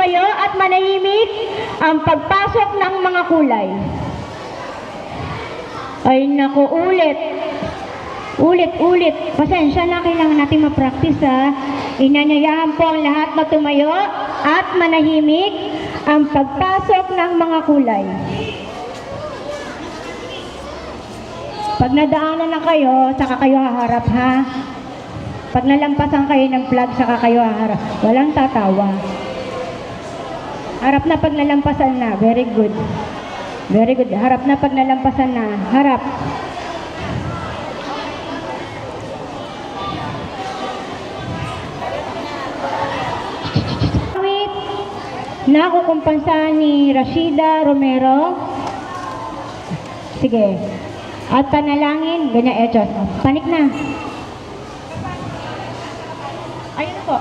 tumayo at manahimik ang pagpasok ng mga kulay. Ay naku, ulit. Ulit. Pasensya na, kailangan natin ma-practice ha. Inanyayahan po ang lahat na tumayo at manahimik ang pagpasok ng mga kulay. Pag nadaanan na kayo, saka kayo haharap ha. Pag nalampasan kayo ng flag, saka kayo haharap. Walang tatawa. Harap na pag nalampasan na. Very good. Very good. Harap na pag nalampasan na. Harap. Nakukumpansa ni Rashida Romero. Sige. At panalangin, ganyan, Diyos. Panik na. Ayun po.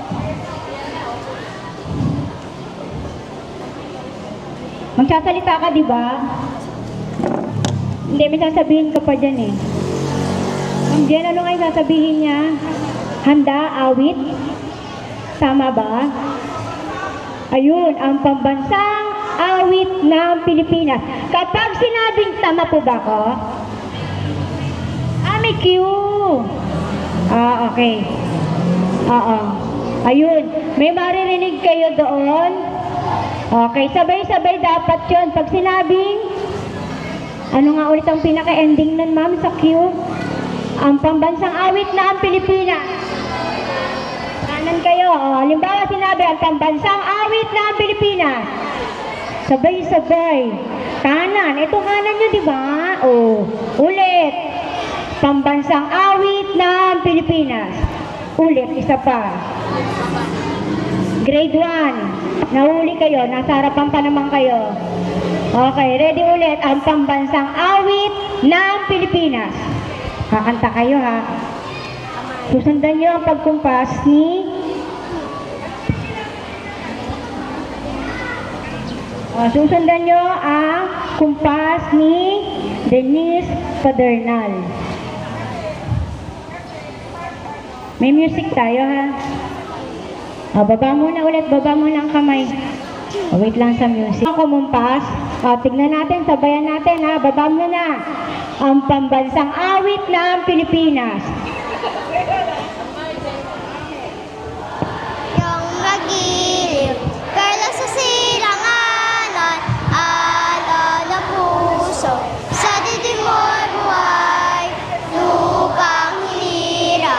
Magsasalita ka, di ba? Hindi, may sasabihin ka pa dyan eh. Ma'am Jen, ano nga yung sasabihin niya? Handa, awit? Tama ba? Ayun, ang pambansang awit ng Pilipinas. Kapag sinabing tama po ba ko? May cue. Okay. Oo. Ayun, may maririnig kayo doon. Okay, sabay-sabay dapat yun. Pag sinabing, ano nga ulit ang pinaka-ending nun, ma'am, sa cue? Ang pambansang awit na ang Pilipinas. Kanan kayo. Halimbawa sinabi, ang pambansang awit na ang Pilipinas. Sabay-sabay. Kanan. Ito kanan nyo, di ba? Ulit. Pambansang awit ng Pilipinas. Ulit, isa pa. Grade 1. Nahuli kayo, nasa harapan pa naman kayo. Okay, ready ulit. Ang pambansang awit ng Pilipinas. Kakanta kayo ha. Susundan nyo ang pagkumpas ni susundan nyo ang kumpas ni Denise Padernal. May music tayo ha. Baba muna ulit, baba muna ang kamay. Wait lang sa music. Kumumpas. Tignan natin, sabayan natin ha. Baba muna. Ang pambansang awit ng Pilipinas. Yung magiliw, perla sa silanganan, alala puso, sa didim mo'y buhay, lupang hinira,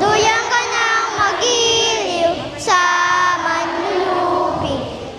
duyang ka ng magiliw, sa manlulupi,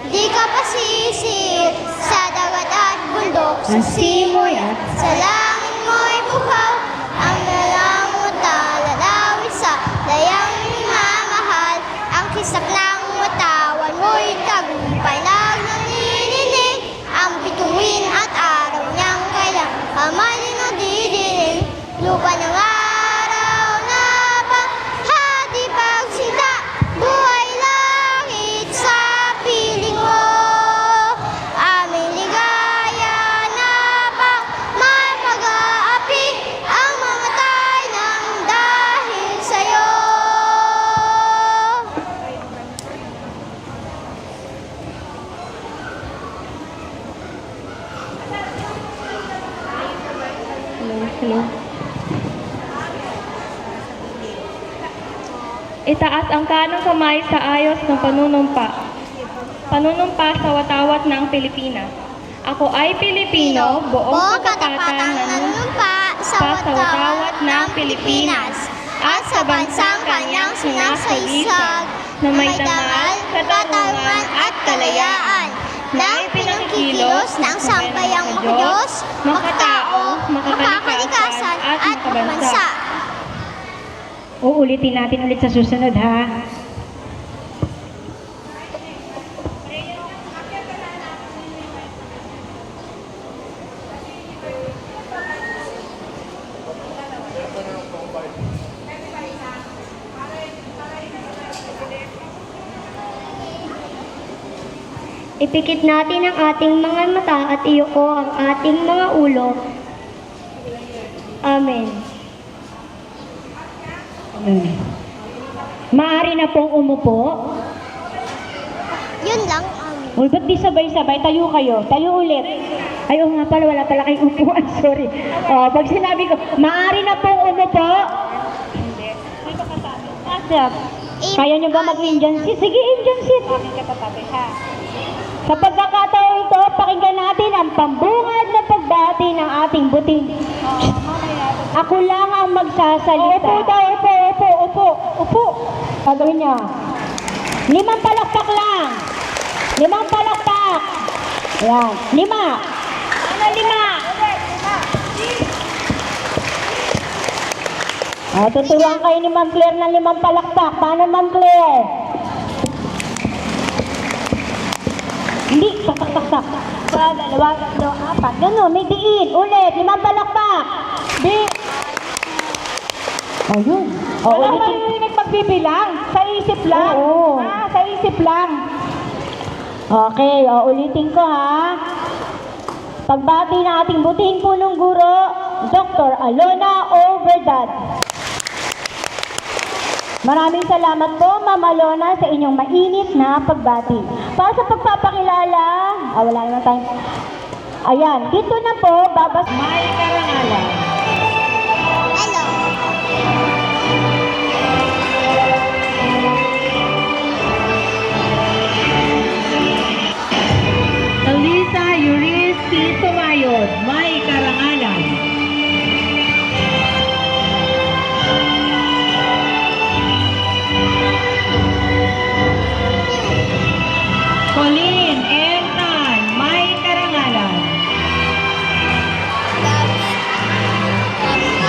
di ka pasisit, sa dagat at bundok, sa simoy at sa langit mo'y bukaw, ang nalamuta, lalawin sa dayang minamahal, ang kisak ng matawan mo'y tagumpay lang nanininig, ang bituin at araw niyang kailang kamaling nadidinig, lupa ng araw na panghati pagsinta, buhay langit sa piling mo, aming ligaya na pang may pag-aapi, ang mamatay ng dahil sa'yo. Hello. Itaas ang kanang kamay sa ayos ng panunumpa. Panunumpa sa watawat ng Pilipinas. Ako ay Pilipino, buong katapatang nanunumpa sa watawat ng Pilipinas at sa bansang kanyang sinasaysag na may dangal, katarungan at kalayaan na pinangkikilos ng sampayang makadiyos, makatao, makakalikasan at makabansa. Uulitin natin ulit sa susunod ha. Ipikit natin ang ating mga mata at iyuko ang ating mga ulo. Amen. Maaari na pong umupo. Yun lang. Uy, ba't di sabay-sabay? Tayo kayo. Tayo ulit. Ay, oo nga pala, wala pala kayong upuan. Sorry. Pag sinabi ko, maaari na pong umupo. Asap. Kaya nyo ba mag-Indian seat? Sige, Indian seat. Sa pagkakataon ito, pakinggan natin ang pambungad na pagbati ng ating buting. Ako lang ang magsasalita. Upo daw, upo. Gagawin niya. 5 palakpak lang. 5 palakpak. Ayan, 5. Ano 5? Tuturuan kayo ni Ma'am Claire ng 5 palakpak. Paano, Ma'am Claire? Hindi, tak. 1, 2, 3, 4. Ganun, may diin. Ulit, 5 palakpak. Di. Ayun. Wala maririnig magbibilang. Sa isip lang. Oo. Sa isip lang. Okay, ulitin ko ha. Pagbati ng ating butihing punong guro, Dr. Alona Overdad. Maraming salamat po, Ma'am Alona, sa inyong mainit na pagbati. Para sa pagpapakilala, wala naman tayong... Ayan, dito na po, babas... May karangalan. Elisa Yuris P. Sumayod, may karangalan. Colleen M. Tan, may karangalan.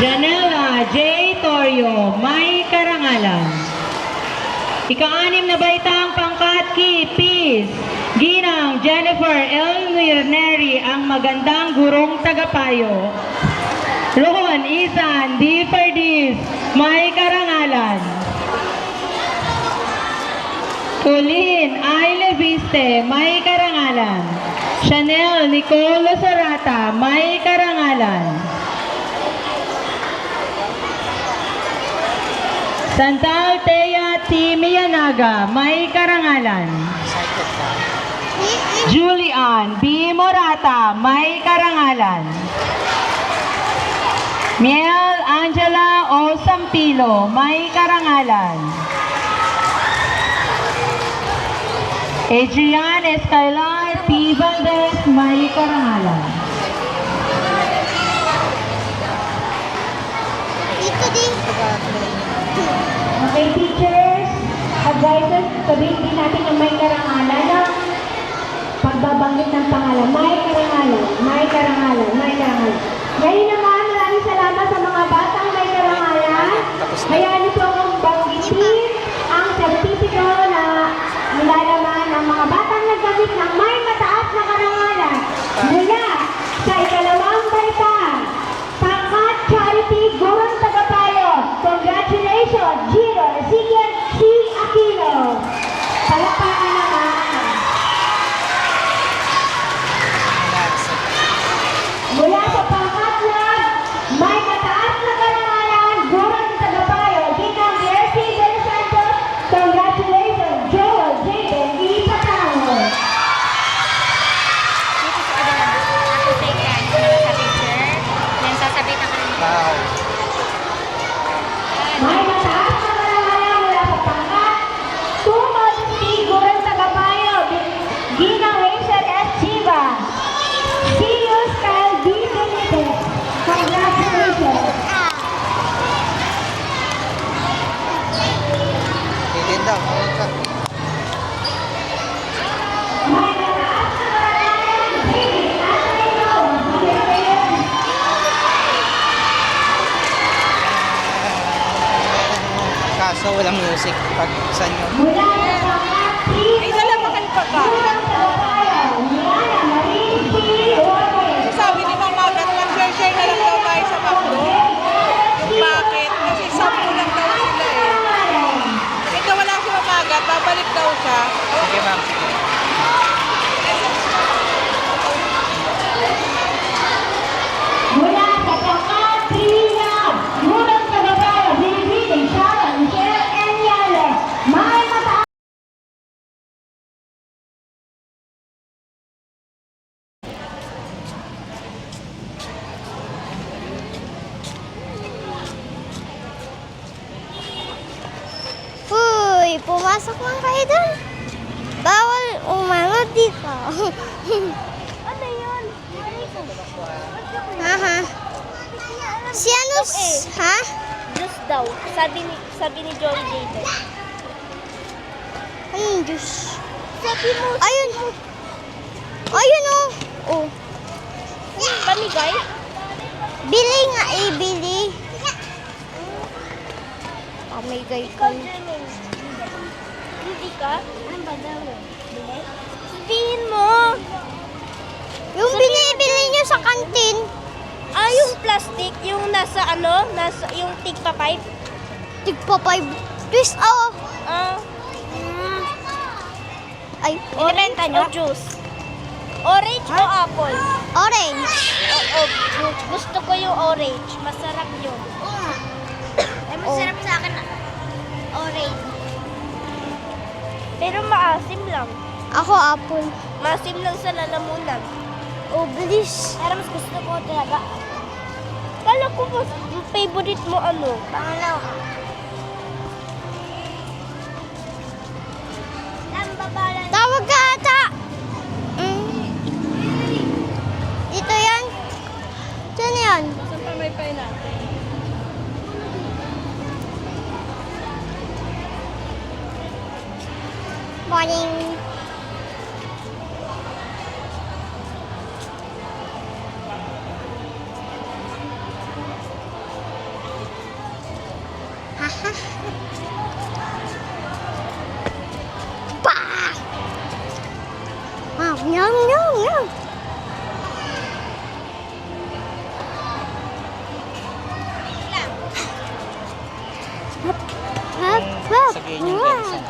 Janela J. Torio, may karangalan. Ika-6 na baitang pangkat Peace. Ginang Jennifer L. Neri, ang magandang gurong tagapayo. Ron Isan D. Ferdis, may karangalan. Colleen I. Leviste, may karangalan. Chanel Nicole Sorata, may karangalan. Santal Thea T. Miyanaga, may karangalan. Julian B. Morata, may karangalan. Miel Angela O. Sampilo, may karangalan. Adrian Escalar P. Valdez, may karangalan. Okay, teachers, advisors, sabihin din natin yung may karangalan na pagbabanggit ng pangalan. May karangalan. Ngayon naman, maraming salamat sa mga batang may karangalan. Hayaan niyo po akong banggitin ang sertipiko na nilalaman ng mga batang nagkamit ng may mataas na karangalan. Mula sa ikalawang baitang, pangkat charity gurong tagapayo. Congratulations, Giro Ezekiel C. Aquino. Palakpakan naman. Mula sa pangkatlag, may mataas na karangalan, gurong tagapayo, Ginang Mercy De Los Santos. Congratulations, Joel Jaden E. Patao. May mataas na karangalan mula sa pangkat, Tumod C. Gurong tagapayo, Ginang Rachel S. Chiva. Sirius Kyle B. Benitez. Congratulations. Titin daw. May mataas na karangalan, David Atletico. Kaso walang music pag sa inyo. Mula sa pangkat, Ay, nalamakan pa ba? Gurong tagapayo, Liana Marie P. Juarez. Sabi ni Mama Gat, mag-share na lang daw tayo sa Macdo. Bakit? Kasi 10 lang daw sila eh. Ito wala si Mama Gat, babalik daw siya. Sige ma'am, sige. pumasok lang kayo doon. Bawal umano dito. Ano yun? Aha. Si ano? Ha? Juice daw. Sabi ni Joey David. Anong juice? Sabi mo, Ayun. Ayun oh. Oh. pamigay? Bili nga eh, bili. Pamigay kayo. Hindi ka? Ano ba daw? Sabihin mo. Yung binibili nyo sa kantin. Ah, yung plastic, yung nasa yung tigpa pipe. Tigpa 5. Twist oh. Ah, Ay, orange o juice? Orange o apple? orange. Oo, gusto ko yung orange. Masarap yun. masarap sa akin orange. Pero maasim lang. Ako apple. Maasim lang sa lalamunan. Oh, bilis. Pero mas gusto ko talaga. Kala ko mas yung favorite mo ano? Pangalawa. Tawag ka ata. Dito yan. Saan yan? Saan pa may pay natin? Morning. Bah! Wow, yum, yum, yum. Hop, hop, hop. Sabihin yung Wow. gansan.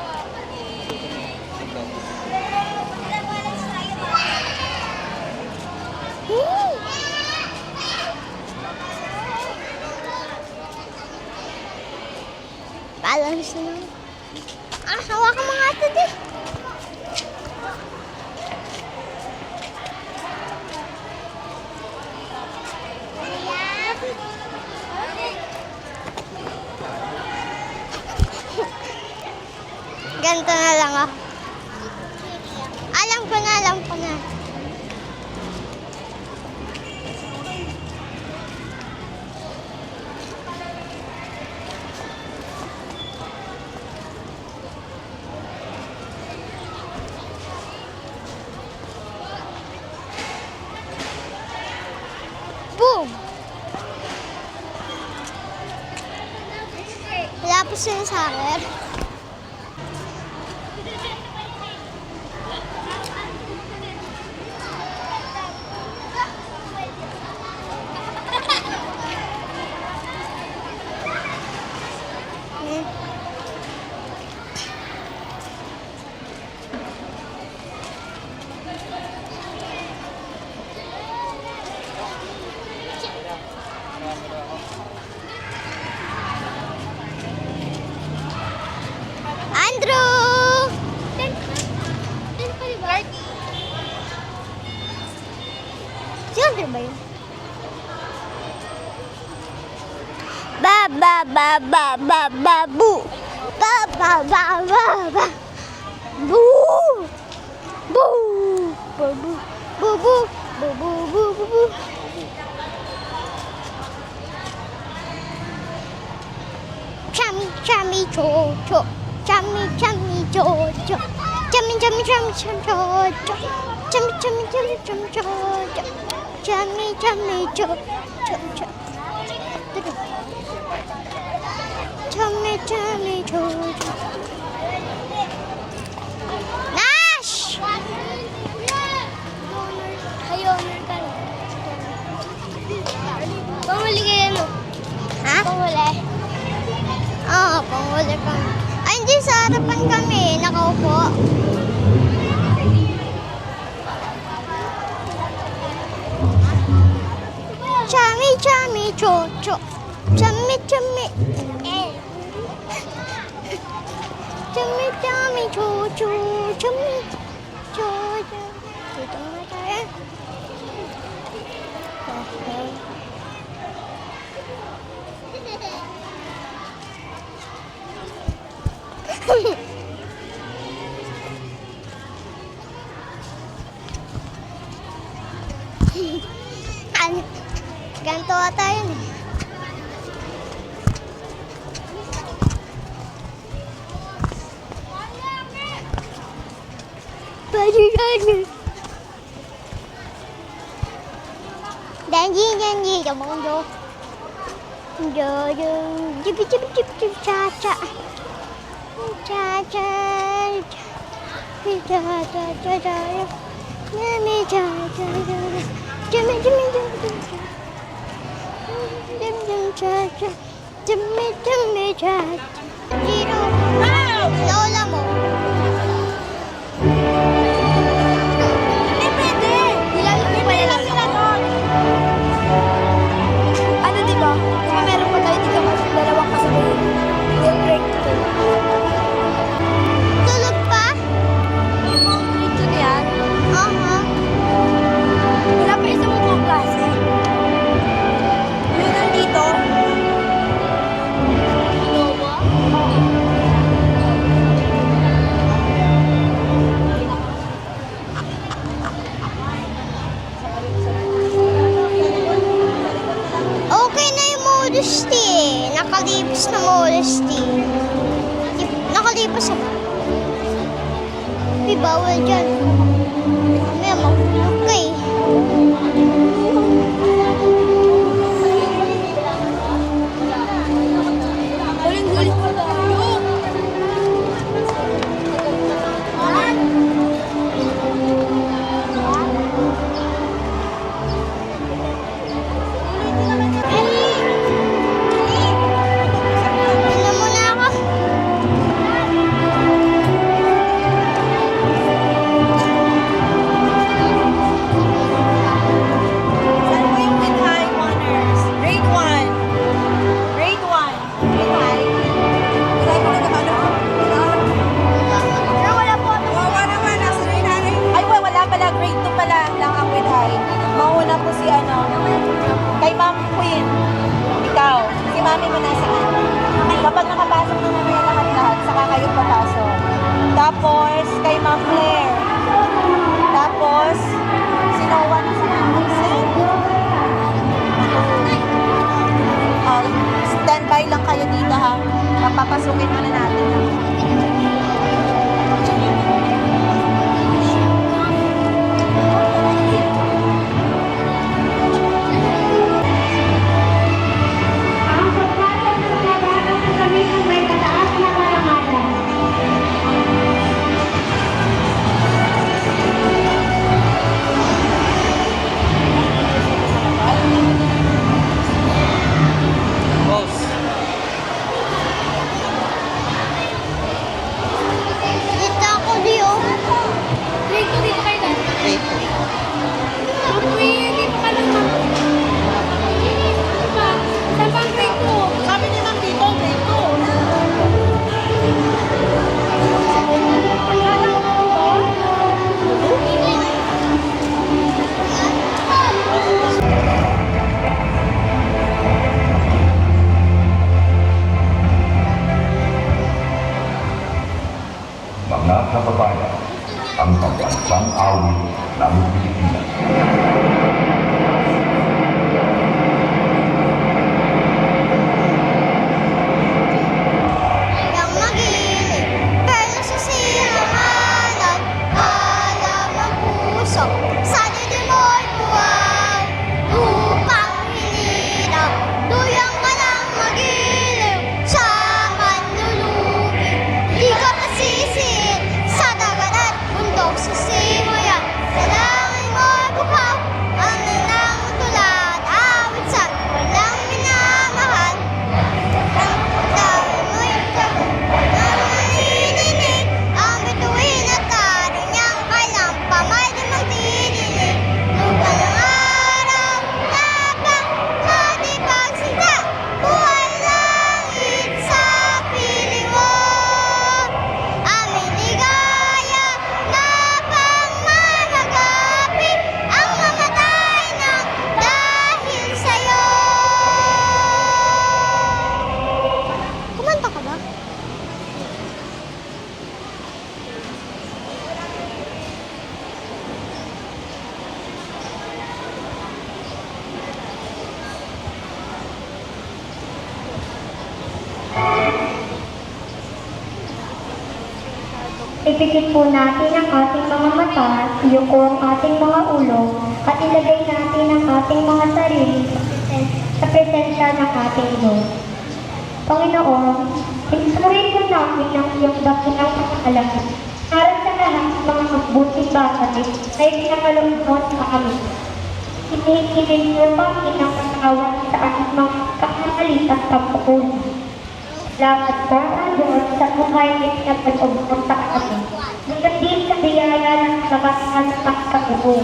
Balance na. Hawakan mo nga ito di. Ganito na lang ah. Alam ko na, alam ko na. Boom! Wala po sila sa akin. Andrew! Si Andrew ba yun? Ba ba ba ba ba ba bu. Ba ba ba ba ba. Bu. Bu. Bu bu. Bu bu. Bu bu bu bu bu. Chummy chummy cho cho. Chummy chummy cho cho. Chummy chummy chummy chum cho cho. Chummy chummy chummy chum cho cho. Chummy chummy cho cho cho. Chummy chummy cho cho. Nash! Pamuli kayo no? Ha? Pamuli. Oo, panghuli kami. Ay, hindi, sa harapan kami. Nakaupo. Chami, chami, cho, cho. Chami, chami. Chami, chami, cho, cho. Chami, cho, cho. Dito na tayo. Okay. Ganito ata yun eh. Danji, danji, jamondo. Jojo, jibi, jibi, jibi, jibi, cha, cha. Cha, cha, cha, cha, cha, cha, cha. Jimmy, cha, cha, cha. Jimmy, Jimmy, Jimmy, cha. Jimmy, cha, cha. Jimmy, Jimmy, cha. Zero. Lola mo. Hindi pwede. Hindi lang sila doon. Ano diba? Diba meron pa tayo dito kasi dalawang kasabay. Yung break to. Tulog pa? Break to yan? Aha. Wala pa isang mong klase. Yun nandito? Nova? Okay na yung modesty eh. Nakalipas na modesty. Nakalipas na. May bawal dyan. May mahulog ka eh. Huling-huling ko tayo. Ano muna ako? Saan mo yung with high honors? Grade 1. Grade 1. With high. With high ko nagkakano? Pero wala po. Wawa naman. Nasa grade high. Ay, wala pala. Grade 2 pala lang ang with high. Mauna po si ano. Kay Ma'am Queen. Ikaw. Si Mami mo nasaan? Kapag nakapasok na naman yung lahat-lahat, saka kayo papasok. Tapos, kay Ma'am Claire. Tapos, si Noah na sa Anderson. Standby lang kayo dito ha. Papapasukin muna natin. Ang pagkatapos ng mga bata sa kami ng may kataas na karangalan. Boss. Dito ako diyo. Dito kayo na. Dito. Dito ka lang naman. Saan ba ang grade ko? Sabi ni Ma'am dito, grade 2. Mga kababayan, ang pambansang awit ng Pilipinas. Yang magilid, pero sa silanganan, alam ang puso, sa dilim mo'y buwan, upang hinirap, tuyang ka ng magiliw, sa manlulubi, di ka masisiin, sa dagat at bundok sa simoyan, sa langit mo'y bukhaw, Ipikit po natin ang ating mga mata, iyuko ang ating mga ulo, at ilagay natin ang ating mga sarili sa presensya ng ating Diyos. Panginoon, inusurin po namin ang iyong dakilang pag-aalala. Para sa lahat ng mga mabuting bagay ay pinakalungkot sa kami. Hinihiling niyo pa ang katawan sa ating mga kakamali at pagpupuli. Salamat po sa Diyos sa buhay na pag-ubos sa kami. Ngunit din sa biyaya ng labasan ng pagkakubong.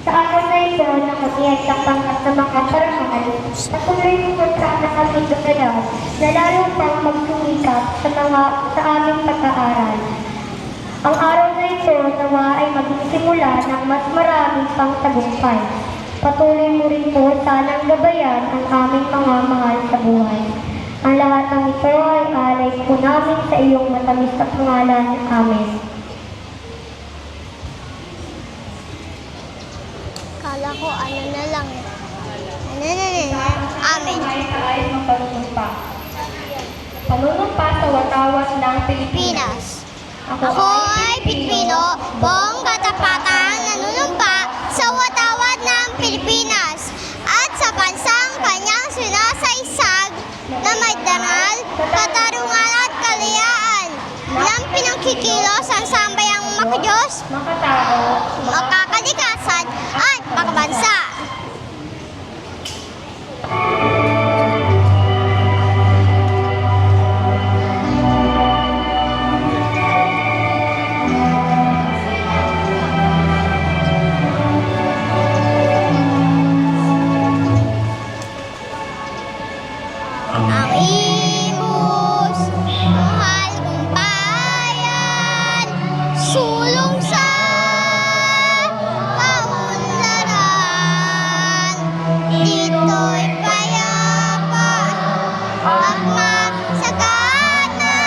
Sa araw na ito na kami ay kapangat ng mga parangal, patuloy po sana kami gagalaw na lalo pang magsumikap sa aming pag-aaral. Ang araw na ito nawa ay maging simula ng mas marami pang tagumpay. Patuloy mo rin po sanang gabayan ang aming mga mahal sa buhay. Ang lahat ng ito ay alay po namin sa iyong matamis na pangalan. Amen. Kala ko ano na lang. Amen. Kumain sa ayos ng panunumpa. Panunumpa sa watawat ng Pilipinas. Pinas. Ako ay Pilipino, buong katapatang nanunumpa sa watawat ng Pilipinas at sa bansang kanyang sinasaysag na may dangal, katarungan at kalayaan ng pinangkikilos ang sambayang makadiyos, Makatao. makakalikasan at makabansa. Ang imos, mahal kong bayan, sulong sa kaunlaran. Dito'y payapa at masagana,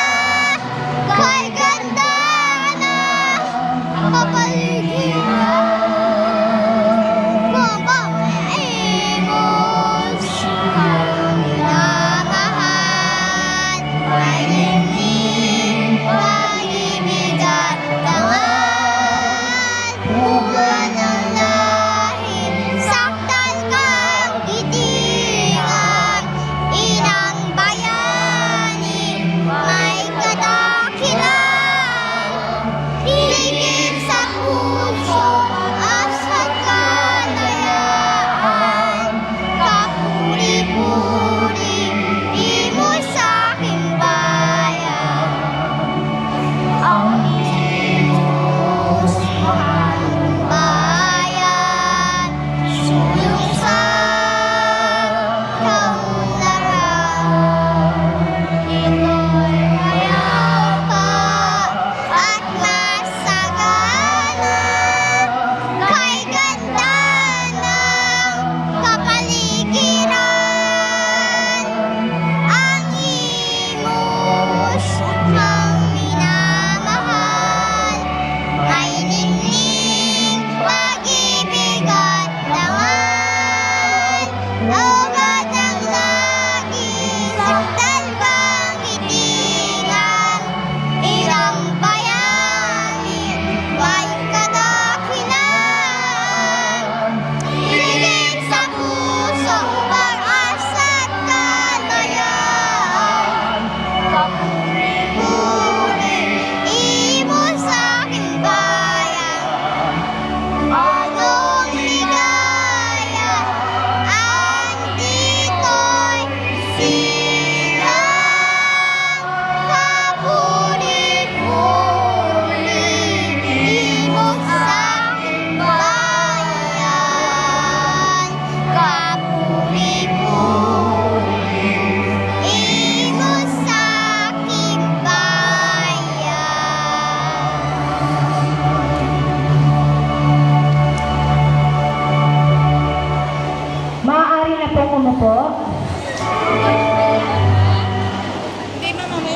kay ganda na kapaligiran. Bambang imos, minamahal, may limling, pag-ibig at dangal. Bunga ng lahi, saktan kang gitingan, inang bayani, may kadakilan. Ligid sa puso, asat kalayaan, kapuri-puri, di mo sa'king bayan. Ang imos, mahal kong bayan, sulong sa kaunlaran. Dito'y mayapa at masagana, kay ganda ng kapaligiran. Ang imos ng minamahal, may ningning, pag-ibig at dangal. Lugad ng lagi, saktan kang gitingan, ilang bayani, may kadakilan. Ligid sa puso, pag-asa at kalayaan, kapuri-puri, imo sa'king bayan. Anong ligaya, andito'y silang, kapuri-puri, imo sa'king bayan. Kapuri-puri, imo sa'king bayan. Maaari na po umupo.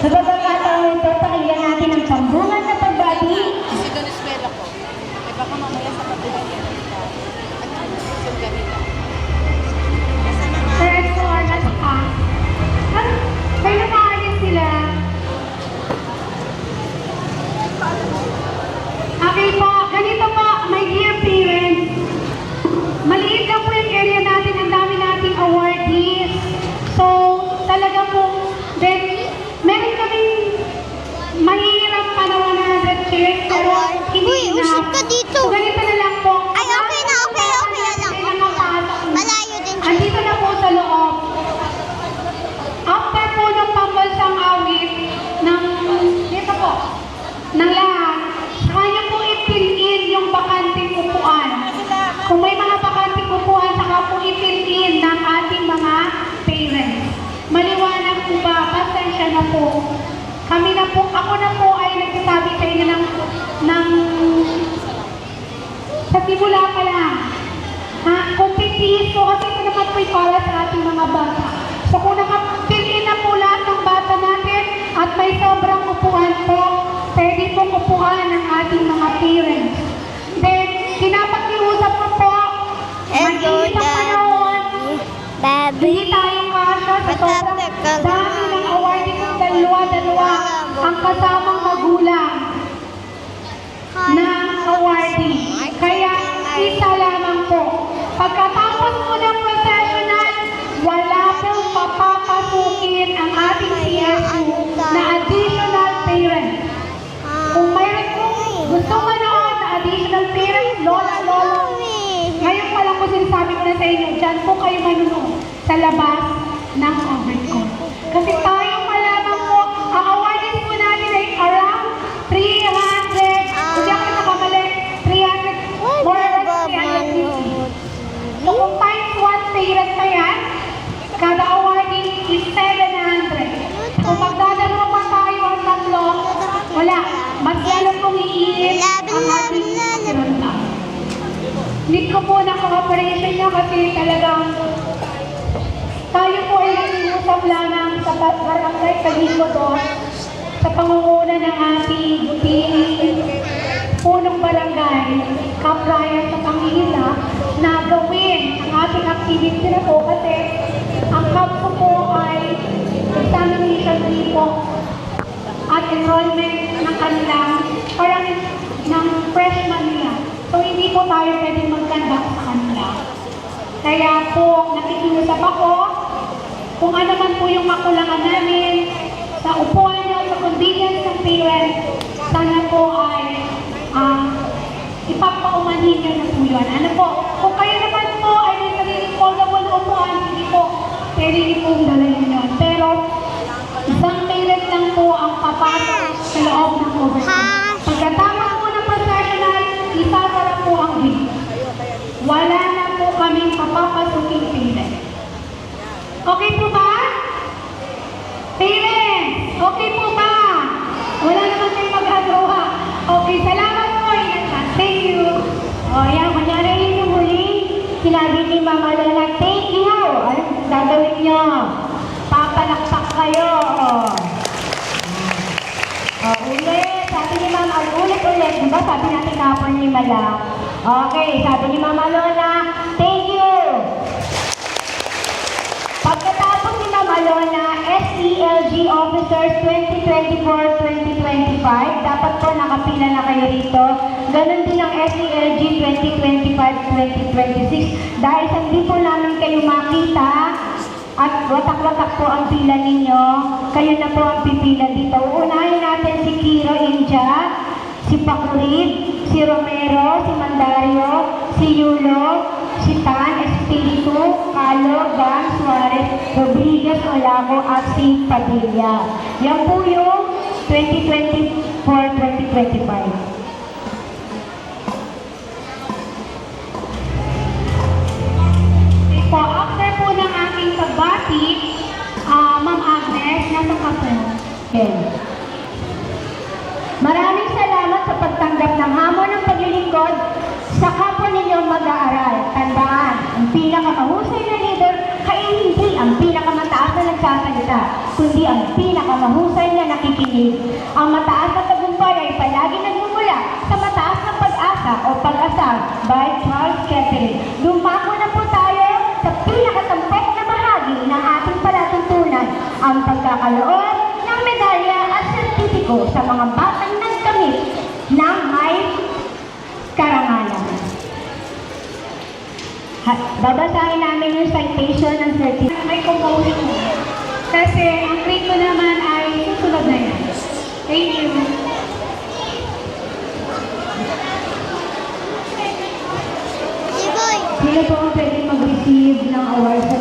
Sa pagkakataon ito, pakinggan natin ang sambungan na pagbati. Kasi doon eskwela ko. Eh baka mamaya sa pagbilang yan kita. At susunod ganito. Sir, ito na sa may nakaayos sila. Sa simula pa lang. Ha? Kung pipihis ko, kasi ito naman po'y para sa ating mga bata. So kung nakapiliin na po lahat ng bata natin at may sobrang upuan po, pwede pong upuan ng ating mga parents. Then, pinapakiusap ko po, mag-iisang panahon, hindi tayo kasha sa sobrang dami ng awarding ng dalawa-dalawa ang kasamang magulang na awarding. Kaya, isa lamang po. Pagkatapos po ng processional, wala pong papapasukin ang ating CSU na additional parent. Kung mayroon pong gusto manood na additional parent, lola, lolo, ngayon pa lang po sinasabi ko na sa inyo, dyan po kayo manunood sa labas ng overcoat. Kasi tayo malamang po, ang awards po natin ay around 300, hindi ako nakamali, 300, more or less 350. So kung times 1 parent na yan, kada awarding is 700. Kung magdadalawa pa tayo ang tatlo, wala, mas lalo pong iinit ang ating sinunta. Need ko po na cooperation nyo kasi talagang tayo po ay nag-iusap lamang sa barangay Kaligo doon sa pangunguna ng ating punong barangay Kaprayan sa Pangihila na gawin ang ating activity na po kasi ang kampo po ay examination po at enrollment ng kanilang parang ng freshman nila. So, hindi po tayo pwedeng mag-conduct sa kanila. Kaya po, nakikiusap ako kung ano man po yung makulangan namin sa upuan nyo, sa convenience ng parents, sana po ay ipapaumanhin nyo na po yun. Ano po, kung kayo naman po ay may sariling foldable na upuan, hindi po, pwede niyo pong dalayin yun. Pero, isang parent lang po ang papasok sa loob ng overcoat. Pagkatapos po ng professional, isasara po ang gate. Wala na po kaming papapasukin parent. Okay po ba? Parents, okay po ba? Wala naman tayong mag-agawa. Okay, salamat po. Thank you. O yan, kunyari yung huli, sinabi ni Mama Lola, thank you. Ano gagawin nyo? Papalakpak kayo. Ulit. Sabi ni Mama, ulit-ulit. Diba sabi natin kapon ni Mala? Okay, sabi ni Mama Lola, thank you. Pagkatapos ni Mama Lola, SELG Officers 2024-2025, dapat po nakapila na kayo rito. Ganon din ang SELG 2025-2026. Dahil sa hindi po namin kayo makita, at watak-watak po ang pila ninyo, kayo na po ang pipila dito. Uunahin natin si Kiro India, si Pakurid, si Romero, si Mandario, si Yulo, si Tan, Espiritu, Calo, Van, Suarez, Rodriguez, Olago, at si Padilla. Yan po yung 2024-2025. Po, after po ng aking pagbati, Ma'am Agnes, nasa ka po. Okay. Maraming salamat sa pagtanggap ng hamon ng paglilingkod sa kapwa ninyong mag-aaral. Tandaan, ang pinakamahusay na leader ay hindi ang pinakamataas na nagsasalita, kundi ang pinakamahusay na nakikinig. Ang mataas na tagumpay ay palagi nagmumula sa mataas na pag-asa o pag-asal by Charles Kettering. Lumako na po tayo sa pinakatampok na bahagi ng ating palatuntunan, ang pagkakaloon ng medalya at sertipiko sa mga batang nagkamit ng may karangalan. Babasahin namin yung citation ng certificate. May commotion. Kasi ang grade ko naman ay susunod na yan. Thank you. Sino po ang pwede mag-receive ng award sa